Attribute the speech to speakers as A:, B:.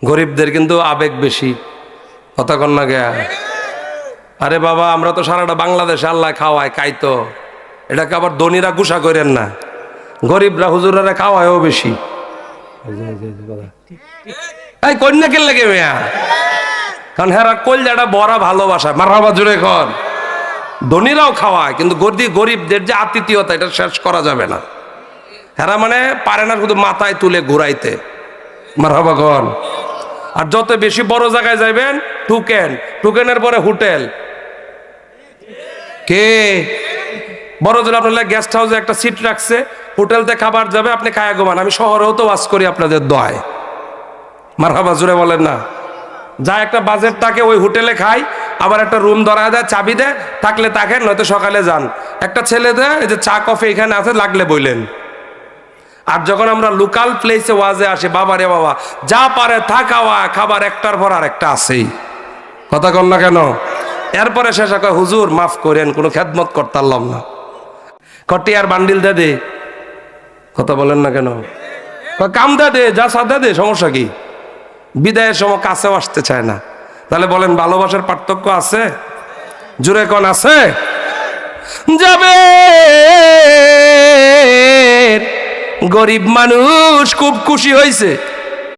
A: গরিবদের কিন্তু আবেগ বেশি, কথা কন না গেয়া। আরে বাবা, আমরা তো সারাটা বাংলাদেশে আল্লাহ খাওয়ায়, খাইতো, এটাকে আবার ধনীরা গুসা করেন না, গরিবরা হুজুরেরা খাওয়ায়ও বেশি। এই কন্যা কেন লাগে মেয়া, কারণ হেরা কলজাটা বড়া ভালোবাসা, মারহাবা জুড়ে কর। ধনীরাও খাওয়ায়, কিন্তু গরিবদের যে আতিথিয়তা এটা শেষ করা যাবে না। হেরা মানে পারে না শুধু মাথায় তুলে ঘুরাইতে, মারহাবা কর। আর যত বেশি বড় জায়গায় যাইবেন, টুকেনের পরে হোটেল, কে বড় জন আপনার গেস্ট হাউসে একটা সিট রাখছে, হোটেলতে খাবার যাবে, আপনি খায়া ঘুমান। আমি শহরেও তো ওয়াজ করি আপনাদের দোয়ায়, মারহাবা জুড়ে বলেন না। যা একটা বাজেট থাকে ওই হোটেলে খাই, আবার একটা রুম ধরা দেয়, চাবি দেয়, থাকলে থাকেন, নয়তো সকালে যান। একটা ছেলে দেয়, এই যে চা কফি এখানে আছে, লাগলে বইলেন। আর যখন আমরা লোকাল প্লেসে ওয়াজে আসি, বাবা রে বাবা, যা পারে থাকাওয়া খাবার একটার পর আর একটা আছেই, কথা কন না কেন। এরপরে শেষে কয় হুজুর মাফ করেন, কোনো খেদমত করতে পারলাম না, কটিয়ার বান্ডিল দে দে, কথা বলেন না কেন। কাম দে যা সাদা দে, সমস্যা কি। বিদায়ের সময় কাছেও আসতে চায় না। তাহলে বলেন ভালোবাসার পার্থক্য আছে? জুড়ে কোন আছে? যাবে গরিব মানুষ খুব খুশি হয়েছে।